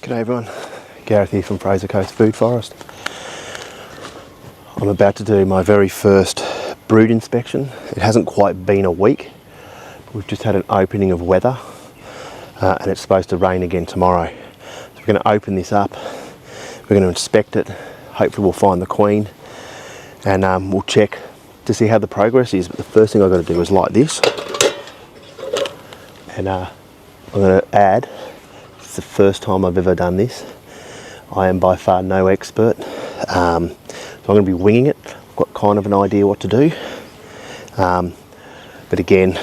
G'day everyone, Gareth here from Fraser Coast Food Forest. I'm about to do my very first brood inspection. It hasn't quite been a week. We've just had an opening of weather and it's supposed to rain again tomorrow. So we're going to open this up, we're going to inspect it, hopefully we'll find the queen and we'll check to see how the progress is. But the first thing I've got to do is light this and I'm going to add, it's the first time I've ever done this. I am by far no expert, so I'm going to be winging it. I've got kind of an idea what to do, but again,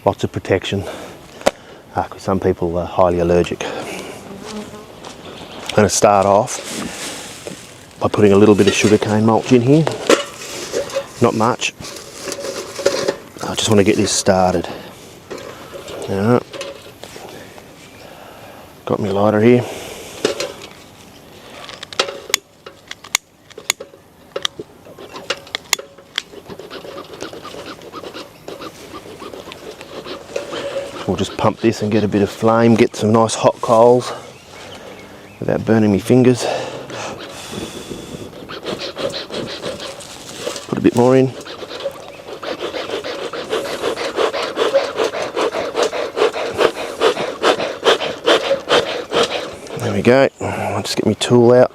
lots of protection because some people are highly allergic. I'm going to start off by putting a little bit of sugarcane mulch in here, not much. I just want to get this started. Alright. Got my lighter here. We'll just pump this and get a bit of flame, get some nice hot coals without burning my fingers. Put a bit more in. There we go. I'll just get my tool out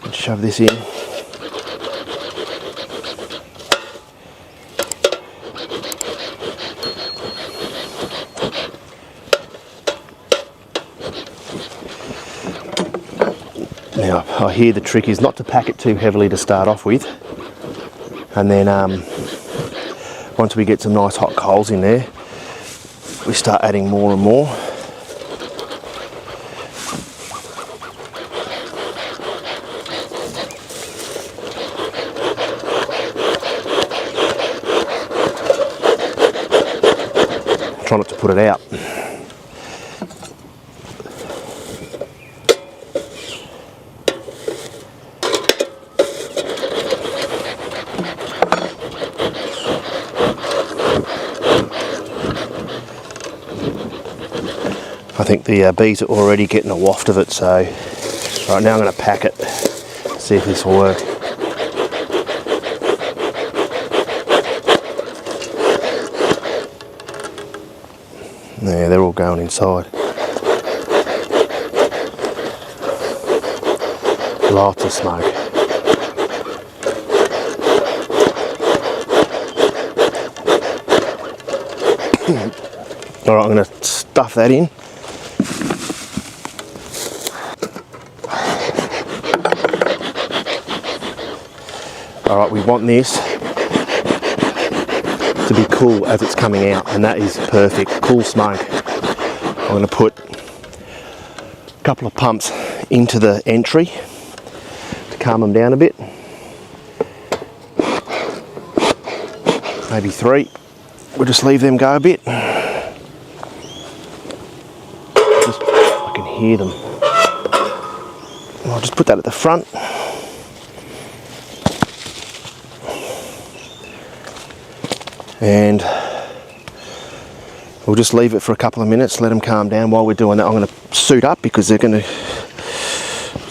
and shove this in. Now, I hear the trick is not to pack it too heavily to start off with, and then once we get some nice hot coals in there, we start adding more and more. Try not to put it out. I think the bees are already getting a waft of it, so right now I'm going to pack it, see if this will work. Yeah, they're all going inside. Lots of smoke. Alright, I'm going to stuff that in. Alright, we want this to be cool as it's coming out, and that is perfect. Cool smoke. I'm going to put a couple of pumps into the entry to calm them down a bit. Maybe 3. We'll just leave them go a bit. I can hear them. I'll just put that at the front. And we'll just leave it for a couple of minutes, let them calm down. While we're doing that, I'm going to suit up because they're going to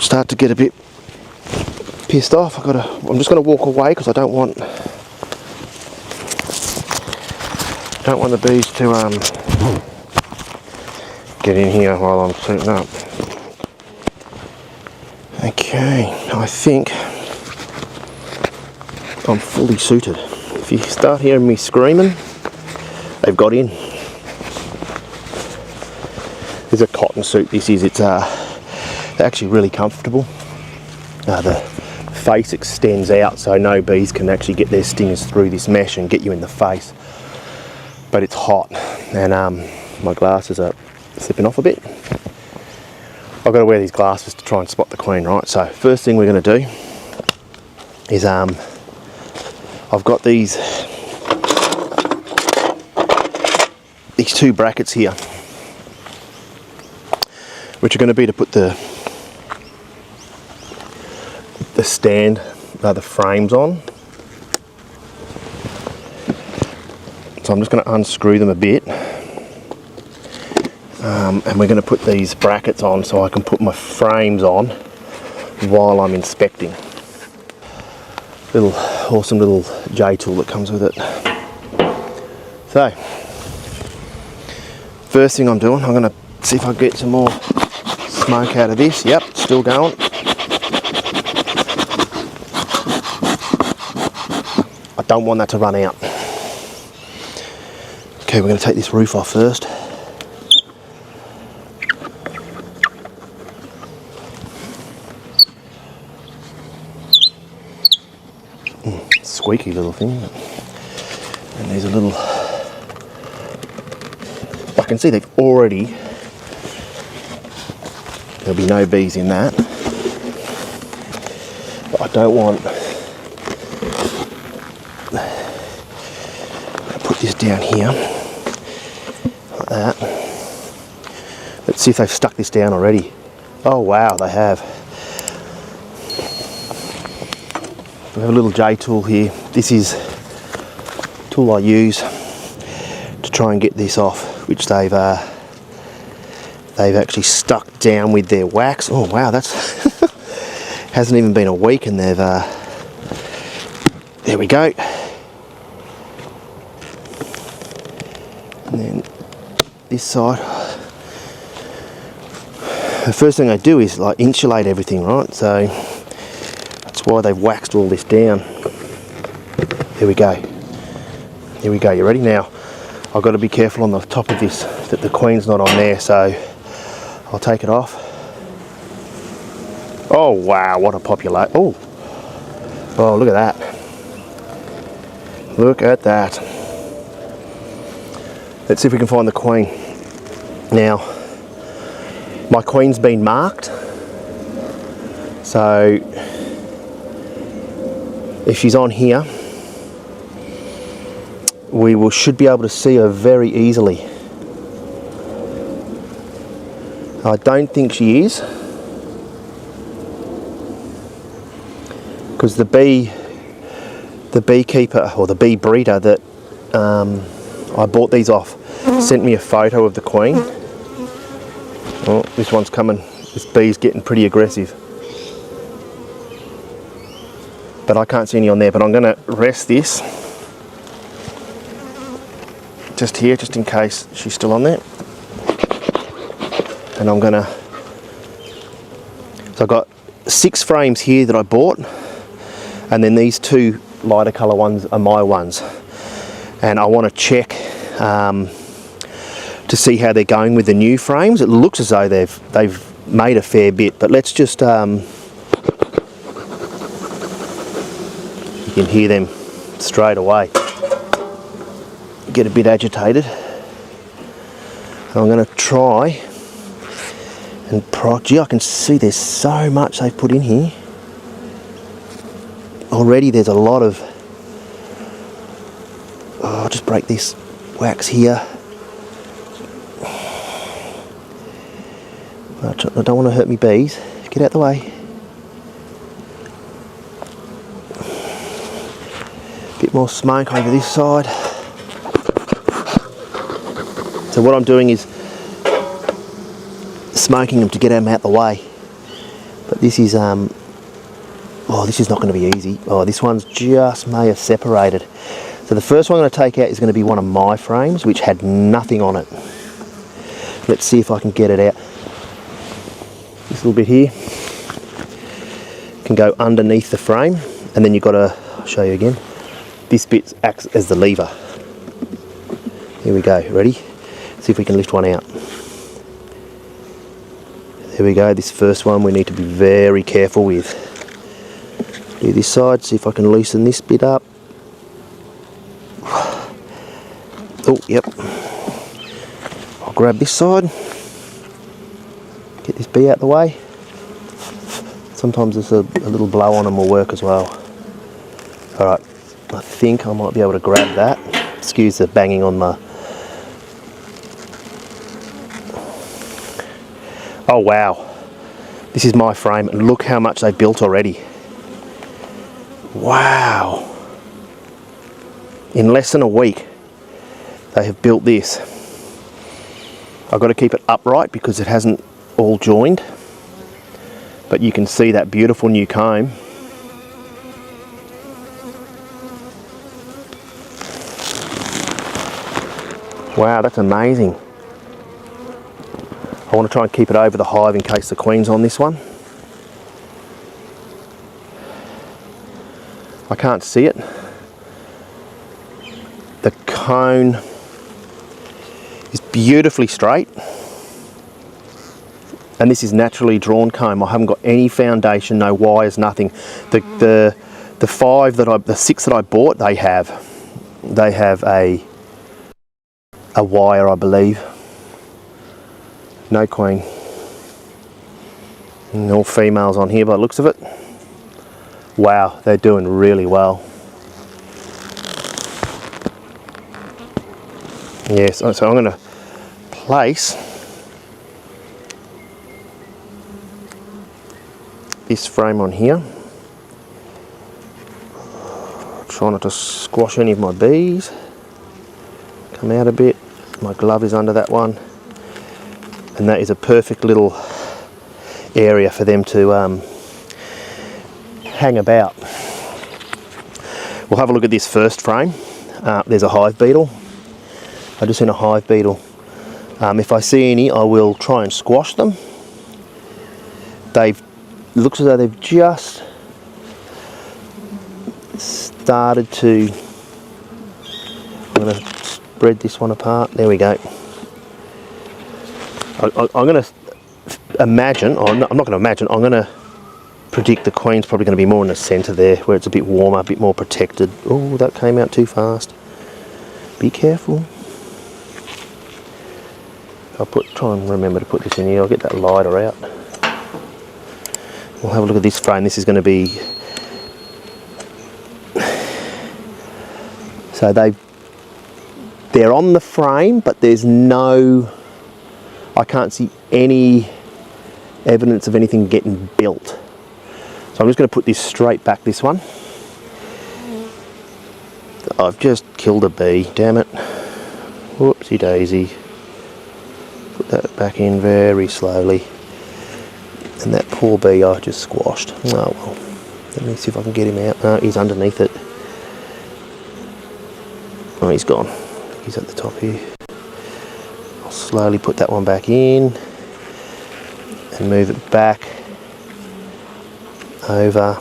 start to get a bit pissed off. I'm just going to walk away because I don't want the bees to get in here while I'm suiting up. Okay, I think I'm fully suited. If you start hearing me screaming, they've got in. It's a cotton suit, this is. It's actually really comfortable. The face extends out so no bees can actually get their stingers through this mesh and get you in the face. But it's hot and my glasses are slipping off a bit. I've got to wear these glasses to try and spot the queen, right? So first thing we're going to do is I've got these 2 brackets here, which are going to be to put the stand, the frames on. So I'm just going to unscrew them a bit. And we're going to put these brackets on so I can put my frames on while I'm inspecting. Awesome little J tool that comes with it. So, first thing I'm doing, I'm going to see if I can get some more smoke out of this. Yep, still going. I don't want that to run out. Okay, we're going to take this roof off first. Squeaky little thing. And there's a little... I can see they've already... There'll be no bees in that. But I don't want... I'll put this down here. Like that. Let's see if they've stuck this down already. Oh wow, they have. We have a little J tool here. This is a tool I use to try and get this off, which they've actually stuck down with their wax. Oh wow, that's hasn't even been a week and they've there we go. And then this side, the first thing I do is like insulate everything, right? So that's why they've waxed all this down. There we go. Here we go. You ready? Now I've got to be careful on the top of this that the queen's not on there, so I'll take it off. Oh wow, what a population. Oh, look at that. Look at that. Let's see if we can find the queen. Now, my queen's been marked, so if she's on here, we should be able to see her very easily. I don't think she is, because the beekeeper or the bee breeder that I bought these off sent me a photo of the queen. Oh, this one's coming. This bee's getting pretty aggressive. But I can't see any on there, but I'm going to rest this just here, just in case she's still on there. And I'm gonna, so I've got 6 frames here that I bought, and then these 2 lighter colour ones are my ones, and I want to check to see how they're going with the new frames. It looks as though they've made a fair bit, but let's just you can hear them straight away get a bit agitated. And I'm going to try and gee, I can see there's so much they've put in here. Already there's a lot of... Oh, I'll just break this wax here. I don't want to hurt me bees. Get out the way. Bit more smoke over this side. So what I'm doing is smoking them to get them out the way, but this is oh, this is not going to be easy. Oh, this one's just may have separated. So the first one I'm going to take out is going to be one of my frames which had nothing on it. Let's see if I can get it out. This little bit here can go underneath the frame, and then you've got to, I'll show you again, this bit acts as the lever. Here we go, ready? See if we can lift one out. There we go, this first one we need to be very careful with. Do this side, see if I can loosen this bit up. Oh, yep. I'll grab this side. Get this bee out the way. Sometimes just a little blow on them will work as well. Alright, I think I might be able to grab that. Excuse the banging on my... Oh wow, this is my frame, and look how much they built already. Wow. In less than a week, they have built this. I've got to keep it upright because it hasn't all joined. But you can see that beautiful new comb. Wow, that's amazing. I want to try and keep it over the hive in case the queen's on this one. I can't see it. The cone is beautifully straight. And this is naturally drawn comb. I haven't got any foundation, no wires, nothing. The six that I bought, they have a wire, I believe. No queen. And all females on here by the looks of it. Wow, they're doing really well. Yes, so I'm going to place this frame on here. Try not to squash any of my bees. Come out a bit. My glove is under that one. And that is a perfect little area for them to hang about. We'll have a look at this first frame. There's a hive beetle. I just seen a hive beetle. If I see any, I will try and squash them. It looks as though they've just started to. I'm going to spread this one apart. There we go. I'm going to imagine, I'm not going to imagine, I'm going to predict the queen's probably going to be more in the centre there, where it's a bit warmer, a bit more protected. Oh, that came out too fast. Be careful. Try and remember to put this in here. I'll get that lighter out. We'll have a look at this frame. This is going to be... So they're on the frame, but there's no... I can't see any evidence of anything getting built. So I'm just going to put this straight back, this one. I've just killed a bee, damn it. Whoopsie daisy. Put that back in very slowly. And that poor bee I just squashed. Oh well. Let me see if I can get him out. No, he's underneath it. Oh, he's gone. He's at the top here. I'll slowly put that one back in. And move it back. Over.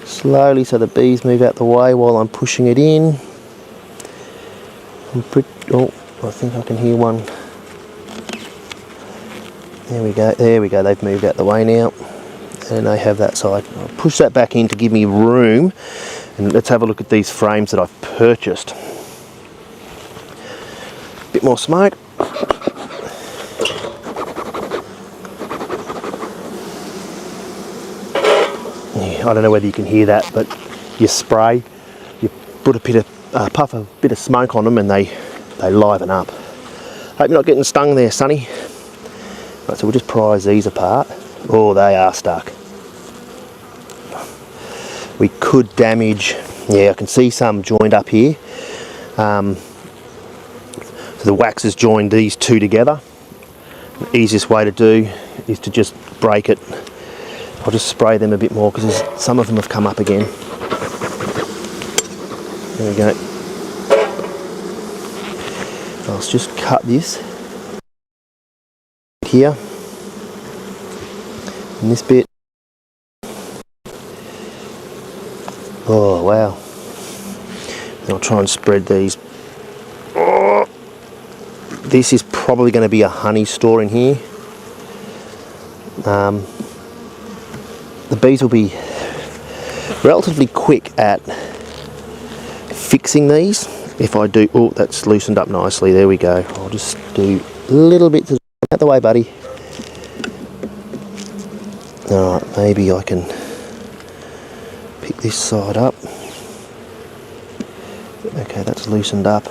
Slowly so the bees move out the way while I'm pushing it in. Oh, I think I can hear one. There we go, there we go, they've moved out the way now. And they have that side. I'll push that back in to give me room. And let's have a look at these frames that I've purchased. Bit more smoke. Yeah, I don't know whether you can hear that, but you spray, you put puff a bit of smoke on them and they liven up. Hope you're not getting stung there, Sonny. Right, so we'll just prise these apart. Oh, they are stuck. We could damage, yeah, I can see some joined up here. So the wax has joined these two together. The easiest way to do is to just break it. I'll just spray them a bit more because some of them have come up again. There we go. I'll just cut this here and this bit. Oh wow. And I'll try and spread these. Oh, this is probably going to be a honey store in here. The bees will be relatively quick at fixing these. If I do, oh, that's loosened up nicely. There we go. I'll just do a little bit to out the way, buddy. All right, maybe I can pick this side up. Okay, that's loosened up.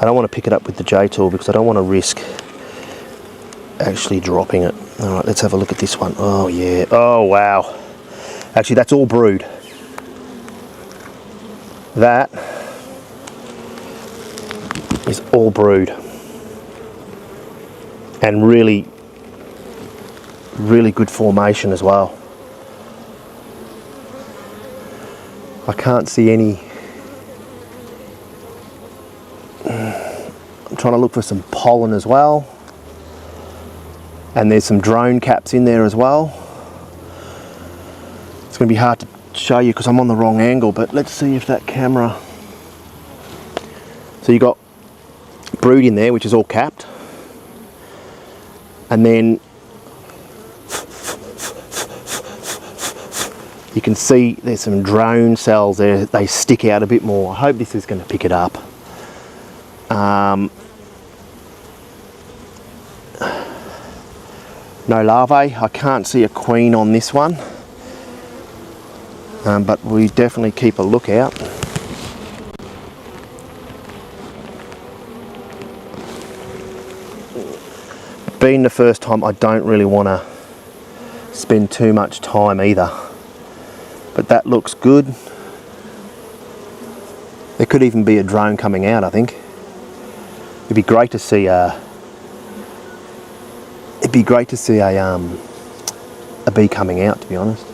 I don't want to pick it up with the J-tool because I don't want to risk actually dropping it. All right, let's have a look at this one. Oh yeah. Oh wow. Actually, that's all brood. is all brood. And really, really good formation as well. I can't see any. I'm trying to look for some pollen as well. And there's some drone caps in there as well. It's going to be hard to show you because I'm on the wrong angle, but let's see if that camera. So you got brood in there, which is all capped. And then you can see there's some drone cells there. They stick out a bit more. I hope this is going to pick it up. No larvae. I can't see a queen on this one, but we definitely keep a lookout. Being the first time, I don't really want to spend too much time either, but that looks good. There could even be a drone coming out, I think. It'd be great to see a bee coming out, to be honest.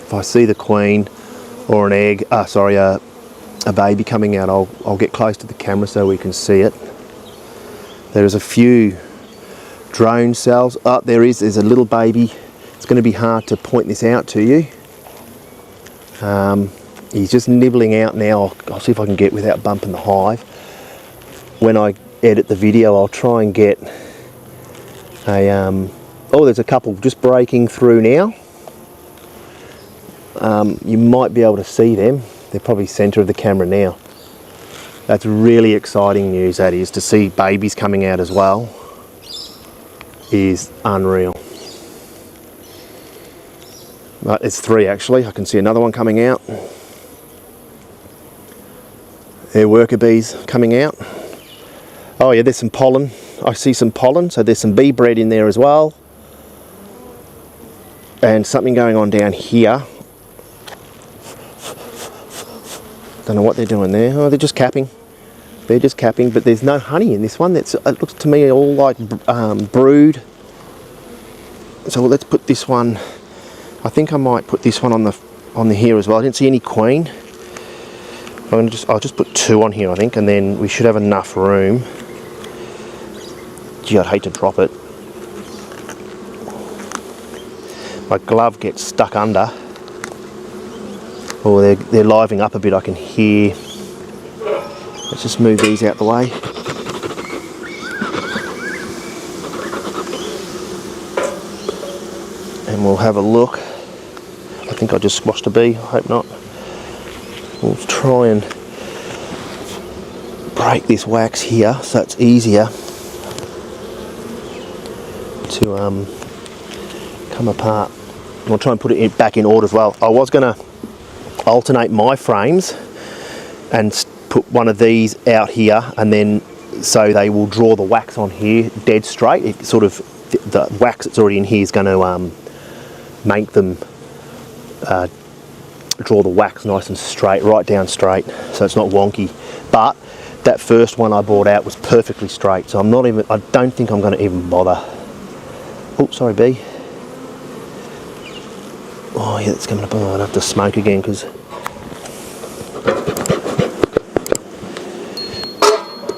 If I see the queen or an egg, a baby coming out, I'll get close to the camera so we can see it. There's a few drone cells. There's a little baby. It's going to be hard to point this out to you. He's just nibbling out now. I'll see if I can get without bumping the hive. When I edit the video, I'll try and get a... there's a couple just breaking through now. You might be able to see them. They're probably centre of the camera now. That's really exciting news, that is. To see babies coming out as well is unreal. It's 3 actually. I can see another one coming out. They're worker bees coming out. Oh yeah, there's some pollen. I see some pollen, so there's some bee bread in there as well. And something going on down here. Don't know what they're doing there. Oh, they're just capping. They're just capping, but there's no honey in this one. It looks to me all like brood. So let's put this one. I think I might put this one on the here as well. I didn't see any queen. I'll just put 2 on here, I think, and then we should have enough room. Gee, I'd hate to drop it. My glove gets stuck under. Oh, they're livening up a bit, I can hear. Let's just move these out the way. And we'll have a look. I think I just squashed a bee, I hope not. We'll try and break this wax here so it's easier to come apart. We'll try and put it back in order as well. I was going to alternate my frames and put one of these out here, and then so they will draw the wax on here dead straight. It sort of, the wax that's already in here is going to make them draw the wax nice and straight, right down straight, so it's not wonky. But that first one I bought out was perfectly straight, so I don't think I'm going to even bother. Oh, sorry, bee. Oh yeah, it's coming up. Oh, I'd have to smoke again because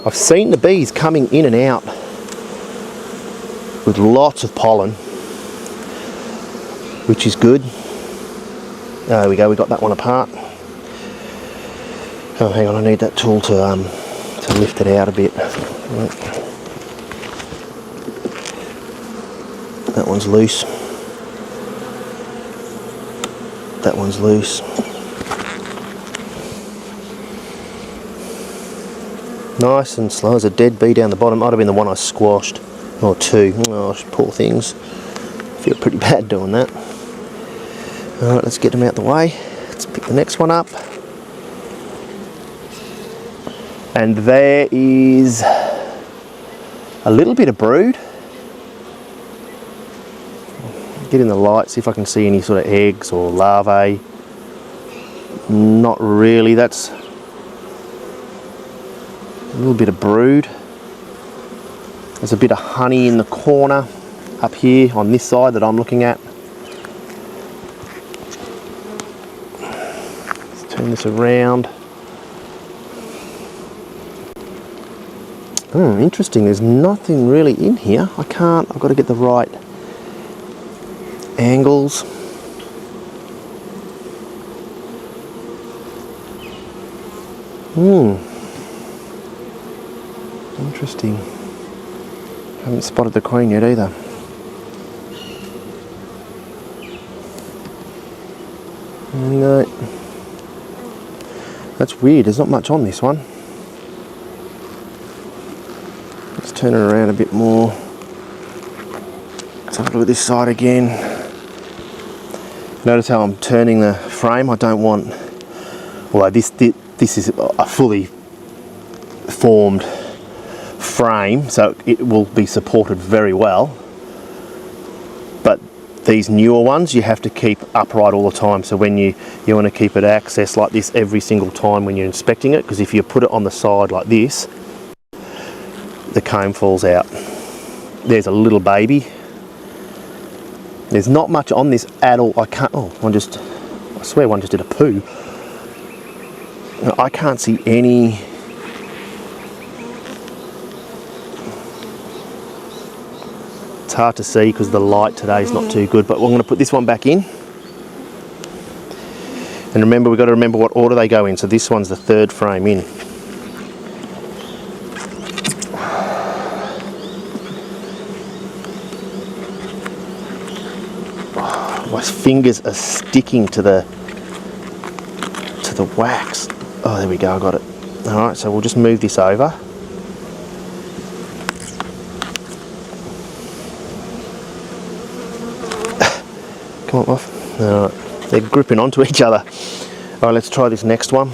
I've seen the bees coming in and out with lots of pollen, which is good. There we go, we got that one apart. Oh, hang on, I need that tool to lift it out a bit. Right. That one's loose. That one's loose. Nice and slow. There's a dead bee down the bottom. Might have been the one I squashed. Or 2. Oh, poor things. Feel pretty bad doing that. Alright, let's get them out the way. Let's pick the next one up. And there is a little bit of brood. Get in the light, see if I can see any sort of eggs or larvae. Not really, that's a little bit of brood. There's a bit of honey in the corner up here on this side that I'm looking at. Let's turn this around. Interesting, there's nothing really in here. I've got to get the right angles. Interesting. Haven't spotted the queen yet either. No. That's weird, there's not much on this one. Let's turn it around a bit more. Let's have a look at this side again. Notice how I'm turning the frame. I don't want, although this is a fully formed frame, so it will be supported very well. But these newer ones you have to keep upright all the time, so when you want to keep it accessed like this every single time when you're inspecting it, because if you put it on the side like this, the comb falls out. There's a little baby. There's not much on this at all. I swear one just did a poo. I can't see any. It's hard to see because the light today is not too good, but I'm going to put this one back in. And remember, we've got to remember what order they go in. So this one's the third frame in. My fingers are sticking to the wax. Oh, there we go, I got it. All right, so we'll just move this over. Come on, off. All right, they're gripping onto each other. All right, let's try this next one.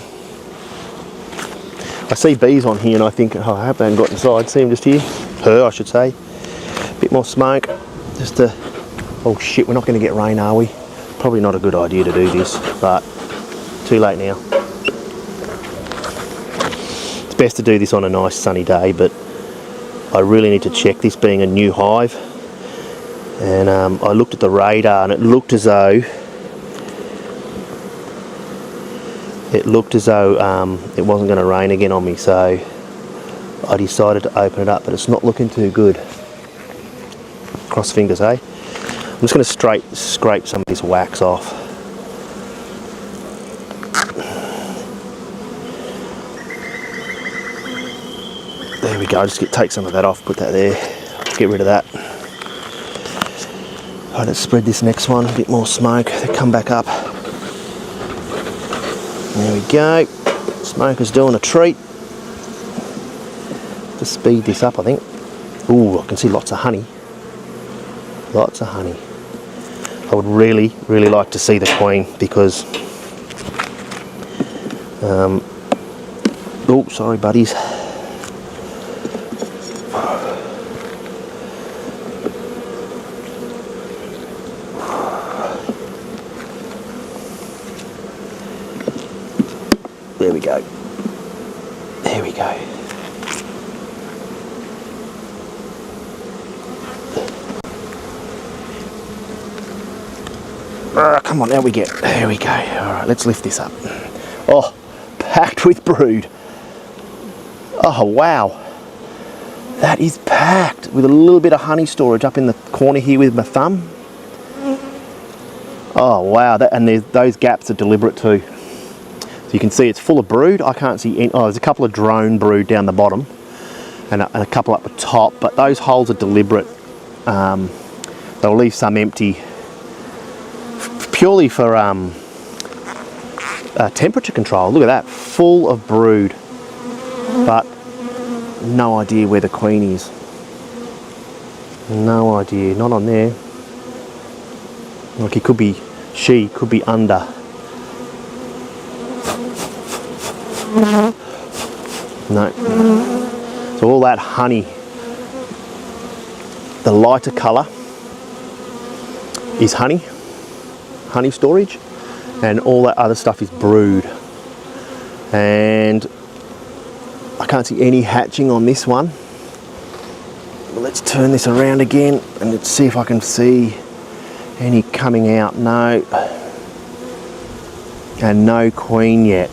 I see bees on here and I think, oh, I hope they haven't got inside. See them just here? Her, I should say. A bit more smoke. Just to, oh shit, we're not going to get rain, are we? Probably not a good idea to do this, but too late now. It's best to do this on a nice sunny day, but I really need to check this being a new hive. And I looked at the radar and it looked as though it wasn't going to rain again on me, so I decided to open it up, but it's not looking too good. Cross fingers, eh? I'm just going to scrape some of this wax off. There we go, take some of that off, put that there, get rid of that. All right, let's spread this next one, a bit more smoke, they come back up. There we go, smoke is doing a treat. To speed this up, I think. Ooh, I can see lots of honey. Lots of honey. I would really, really like to see the queen because, oh, sorry buddies. There we go. There we go. Come on, there we go. There we go. All right, let's lift this up. Oh, packed with brood. Oh, wow. That is packed with a little bit of honey storage up in the corner here with my thumb. Oh, wow. Those gaps are deliberate too. So you can see it's full of brood. I can't see any. Oh, there's a couple of drone brood down the bottom and a couple up the top, but those holes are deliberate. They'll leave some empty purely for temperature control. Look at that, full of brood, but no idea where the queen is. No idea, not on there. Like she could be under. No. So all that honey, the lighter colour is honey storage, and all that other stuff is brood. And I can't see any hatching on this one. Well, let's turn this around again and let's see if I can see any coming out. No. And no queen yet.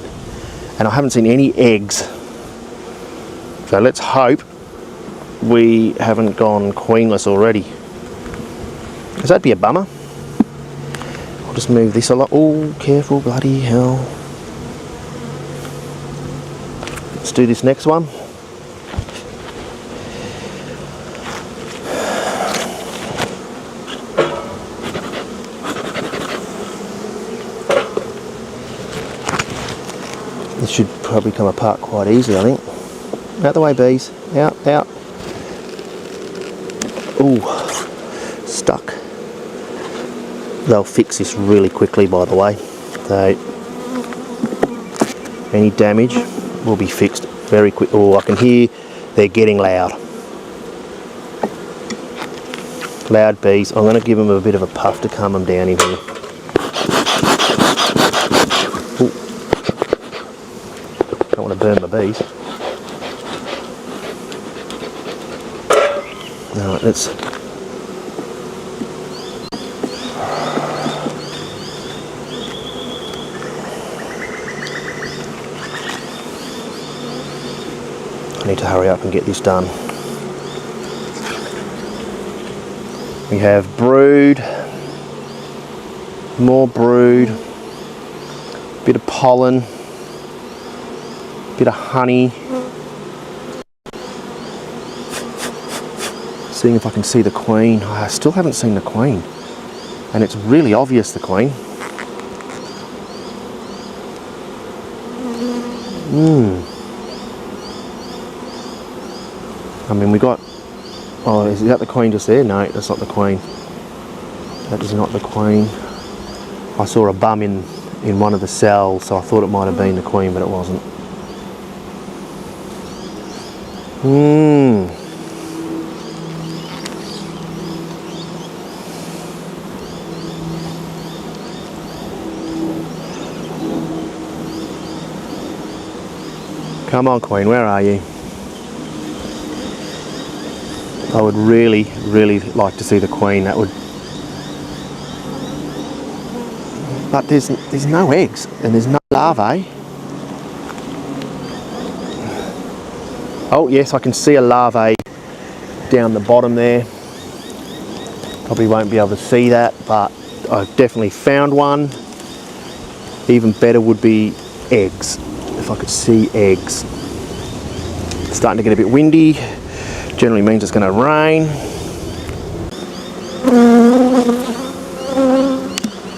And I haven't seen any eggs. So let's hope we haven't gone queenless already. Because that'd be a bummer. I'll just move this a lot. Oh, careful, bloody hell. Let's do this next one. This should probably come apart quite easily, I think. Out the way, bees. Out, out. Ooh, stuck. They'll fix this really quickly, by the way. So, any damage will be fixed very quick. Oh, I can hear they're getting loud. Loud bees. I'm going to give them a bit of a puff to calm them down even. Ooh. Don't want to burn my bees. Alright, let's... I need to hurry up and get this done. We have brood, more brood, bit of pollen, bit of honey. Seeing if I can see the queen. I still haven't seen the queen, and it's really obvious, the queen. I mean, we got... Oh, is that the queen just there? No, that's not the queen. That is not the queen. I saw a bum in one of the cells, so I thought it might have been the queen, but it wasn't. Come on, queen, where are you? I would really, really like to see the queen. That would... But there's no eggs and there's no larvae. Oh yes, I can see a larvae down the bottom there. Probably won't be able to see that, but I've definitely found one. Even better would be eggs, if I could see eggs. It's starting to get a bit windy. Generally means it's going to rain.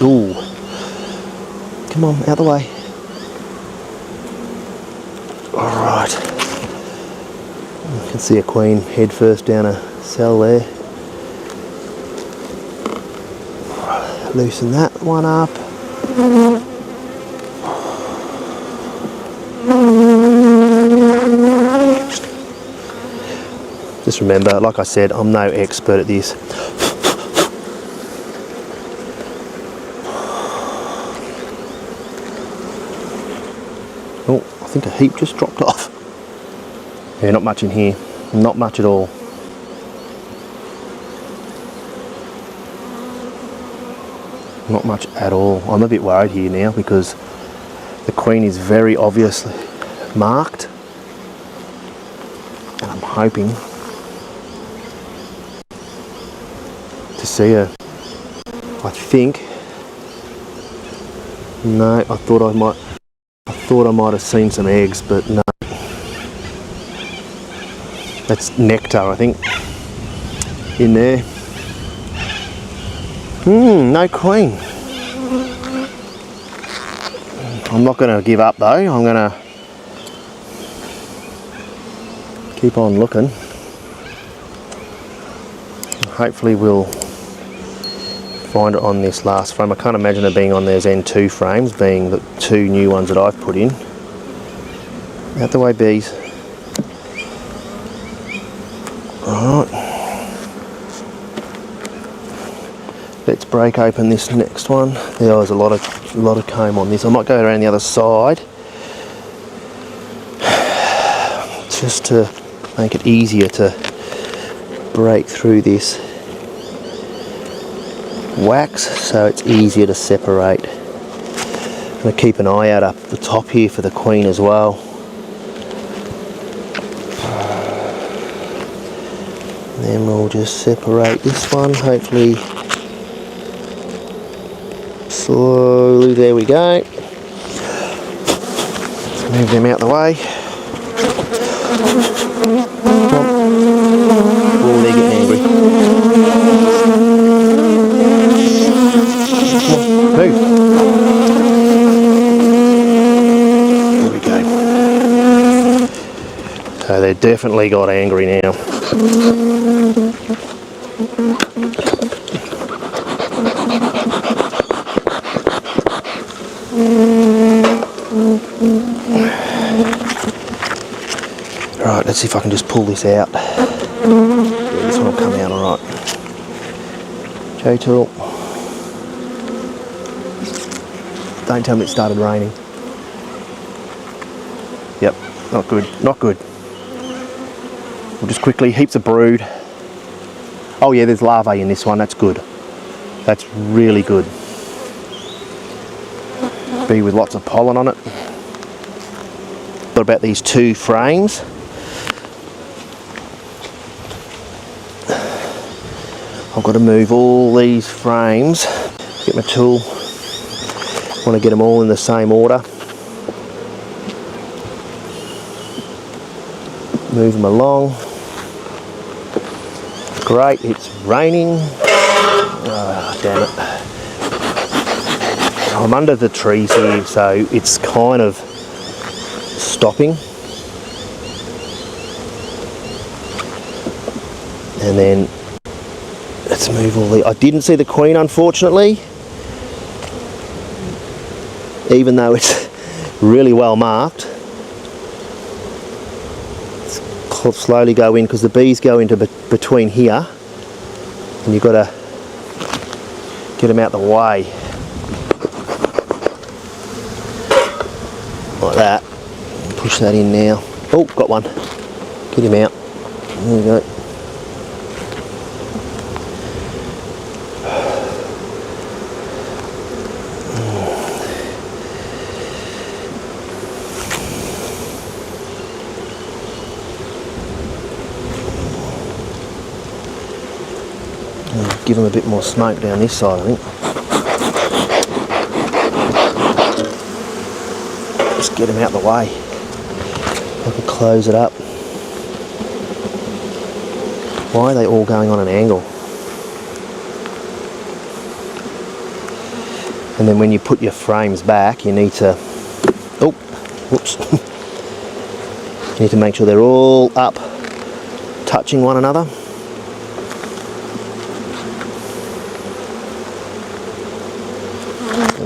Ooh. Come on, out the way. Alright. You can see a queen head first down a cell there. Loosen that one up. Just remember, like I said, I'm no expert at this. Oh, I think a heap just dropped off. Yeah, not much in here. Not much at all. Not much at all. I'm a bit worried here now because the queen is very obviously marked. And I'm hoping to see her. I think. No, I thought I might have seen some eggs, but no. That's nectar, I think, in there. No queen. I'm not going to give up though. I'm going to keep on looking. Hopefully we'll find it on this last frame. I can't imagine it being on those N2 frames, being the two new ones that I've put in. Out the way, bees. Alright. Let's break open this next one. There's a lot of comb on this. I might go around the other side just to make it easier to break through this wax, so it's easier to separate. I'm going to keep an eye out up the top here for the queen as well. Then we'll just separate this one, hopefully slowly. There we go. Let's move them out the way. Oh, they're getting angry. Move. There we go. So they definitely got angry now. Right, let's see if I can just pull this out. Yeah, this one will come out alright. J-tool. Don't tell me it started raining. Yep, not good, not good. We'll just quickly, heaps of brood. Oh yeah, there's larvae in this one, that's good. That's really good. Bee with lots of pollen on it. What about these two frames? I've got to move all these frames. Get my tool. Want to get them all in the same order. Move them along. Great, it's raining. Oh, damn it. I'm under the trees here, so it's kind of stopping. And then let's move all the... I didn't see the queen, unfortunately. Even though it's really well marked. Let's slowly go in, because the bees go into between here. And you've got to get them out the way. Like that. Push that in now. Oh, got one. Get him out. There we go. Give them a bit more smoke down this side, I think. Just get them out the way. I can close it up. Why are they all going on an angle? And then when you put your frames back, you need to... Oh, whoops. You need to make sure they're all up, touching one another.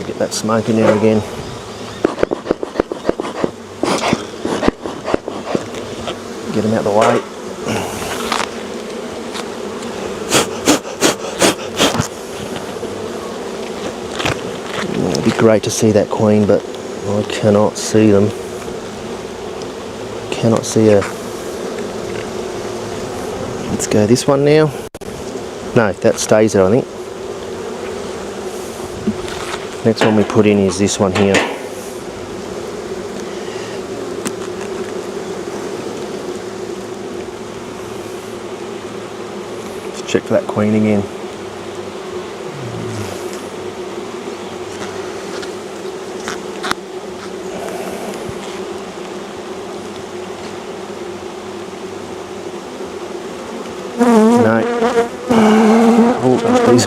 Get that smoke in there again. Get them out the way. It'd be great to see that queen, but I cannot see them. Cannot see her. Let's go this one now. No, that stays there, I think. Next one we put in is this one here. Let's check for that queen again. No.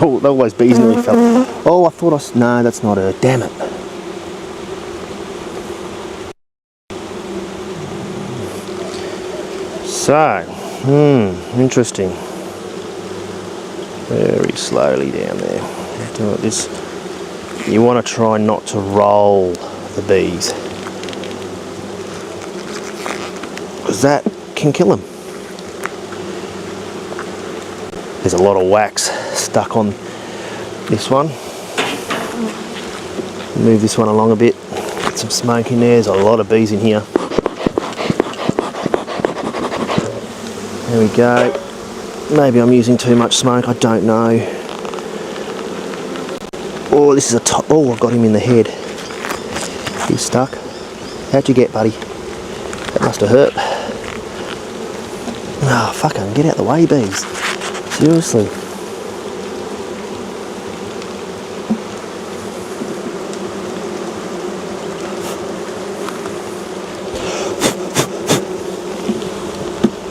Oh, those bees nearly fell. Oh, I thought no, that's not her. Damn it. So, interesting. Very slowly down there. Do it this. You want to try not to roll the bees, because that can kill them. There's a lot of wax stuck on this one. Move this one along a bit. Get some smoke in there. There's a lot of bees in here. There we go. Maybe I'm using too much smoke, I don't know. Oh, this is a top. Oh, I got him in the head. He's stuck. How'd you get, buddy? That must have hurt. Oh, fucking get out the way, bees. Seriously.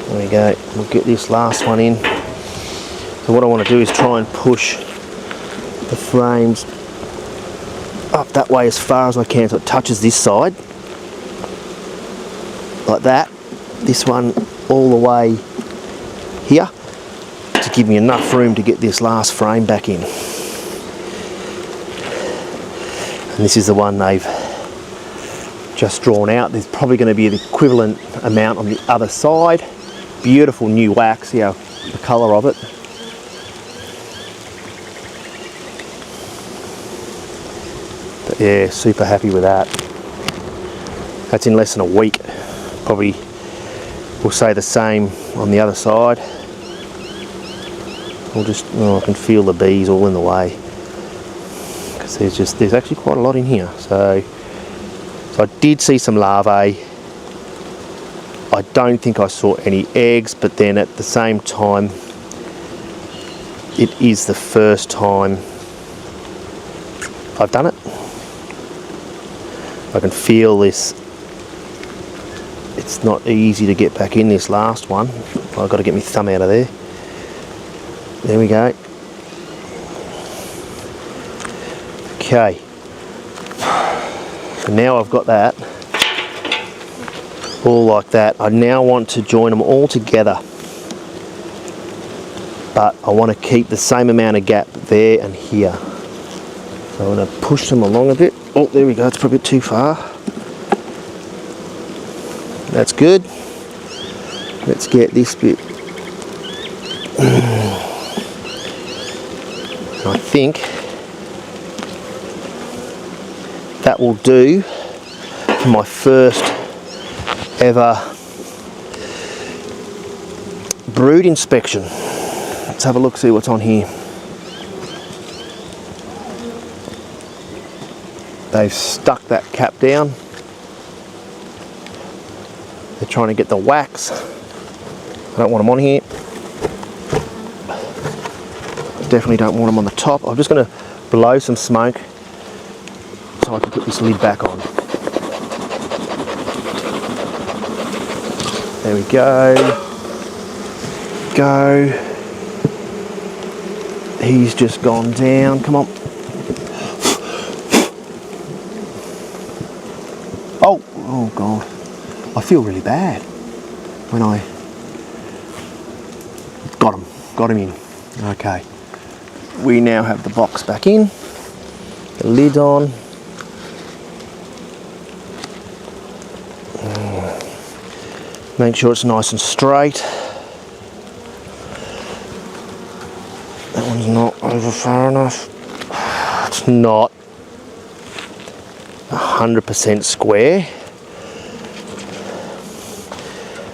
There we go. We'll get this last one in. So what I want to do is try and push the frames up that way as far as I can so it touches this side. Like that. This one all the way here to give me enough room to get this last frame back in. And this is the one they've just drawn out. There's probably going to be the equivalent amount on the other side. Beautiful new wax, see how the colour of it. But yeah, super happy with that. That's in less than a week. Probably we'll say the same on the other side. We'll just, oh, I can feel the bees all in the way. Because there's actually quite a lot in here. So I did see some larvae. I don't think I saw any eggs, but then at the same time, it is the first time I've done it. I can feel this. It's not easy to get back in this last one. I've got to get my thumb out of there. There we go. Okay. So now I've got that. All like that. I now want to join them all together, but I want to keep the same amount of gap there and here. So I'm going to push them along a bit. Oh, there we go. It's probably a bit too far. That's good. Let's get this bit. I think that will do for my first ever brood inspection. Let's have a look, see what's on here. They've stuck that cap down. They're trying to get the wax. I don't want them on here. Definitely don't want them on the top. I'm just going to blow some smoke so I can put this lid back on. There we go. Go. He's just gone down. Come on. Oh God. I feel really bad when I got him in. Okay. We now have the box back in, the lid on. Make sure it's nice and straight. That one's not over far enough. It's not 100% square.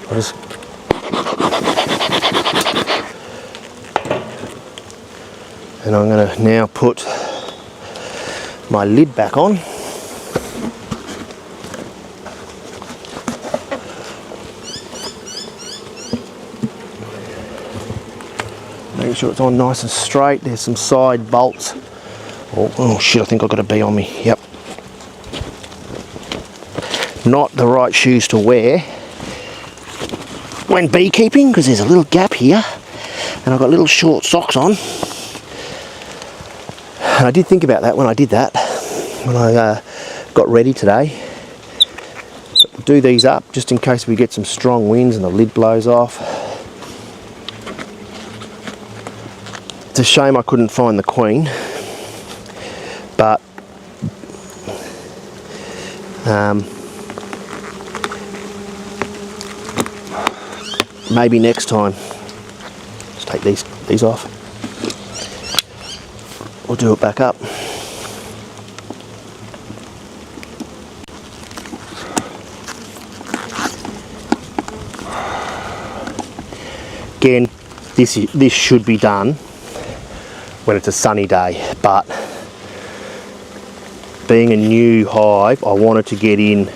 I'll just and I'm going to now put my lid back on. Make sure it's on nice and straight. There's some side bolts. Oh shit, I think I've got a bee on me. Yep. Not the right shoes to wear when beekeeping, because there's a little gap here and I've got little short socks on. And I did think about that when I did that, when I got ready today. But we'll do these up just in case we get some strong winds and the lid blows off. It's a shame I couldn't find the queen, but maybe next time. Let's take these off. we'll do it back up. Again, this should be done when it's a sunny day, but being a new hive, I wanted to get in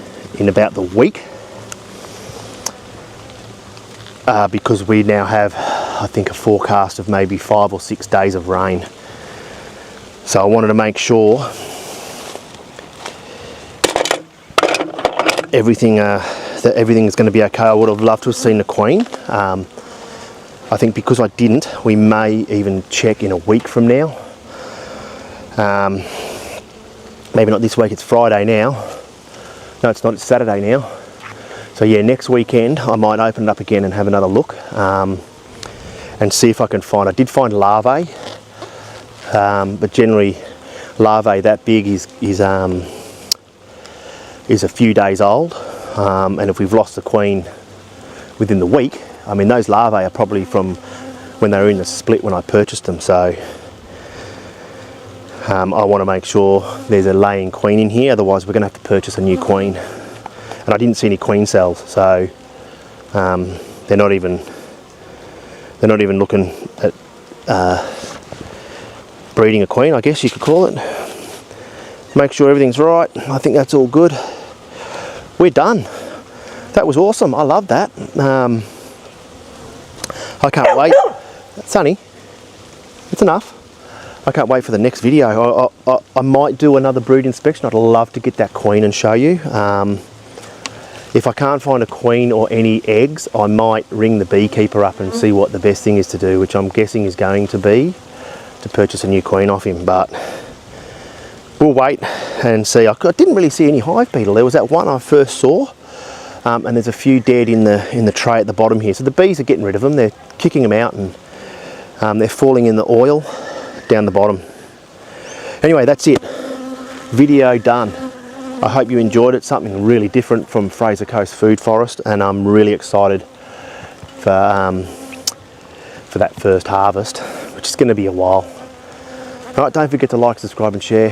about the week, because we now have, I think, a forecast of maybe 5 or 6 days of rain. So I wanted to make sure everything that everything is going to be okay. I would have loved to have seen the queen. I think because I didn't, we may even check in a week from now. Maybe not this week, it's Friday now. No, it's not, it's Saturday now. So yeah, next weekend I might open it up again and have another look, and see if I can find, I did find larvae, but generally larvae that big is a few days old, and if we've lost the queen within the week, I mean, those larvae are probably from when they were in the split when I purchased them, so I want to make sure there's a laying queen in here, otherwise we're going to have to purchase a new queen. And I didn't see any queen cells, so they're not even looking at breeding a queen, I guess you could call it. Make sure everything's right. I think that's all good. We're done. That was awesome. I love that. I can't wait. Sunny, it's enough. I can't wait for the next video. I might do another brood inspection. I'd love to get that queen and show you. If I can't find a queen or any eggs, I might ring the beekeeper up and see what the best thing is to do, which I'm guessing is going to be to purchase a new queen off him, but we'll wait and see. I didn't really see any hive beetle. There was that one I first saw, and there's a few dead in the tray at the bottom here. So the bees are getting rid of them. They're kicking them out, and they're falling in the oil down the bottom. Anyway, that's it. Video done. I hope you enjoyed it. Something really different from Fraser Coast Food Forest, and I'm really excited for that first harvest, which is going to be a while. Alright, don't forget to like, subscribe and share.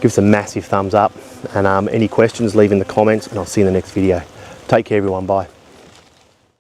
Give us a massive thumbs up, and any questions leave in the comments, and I'll see you in the next video. Take care everyone, bye.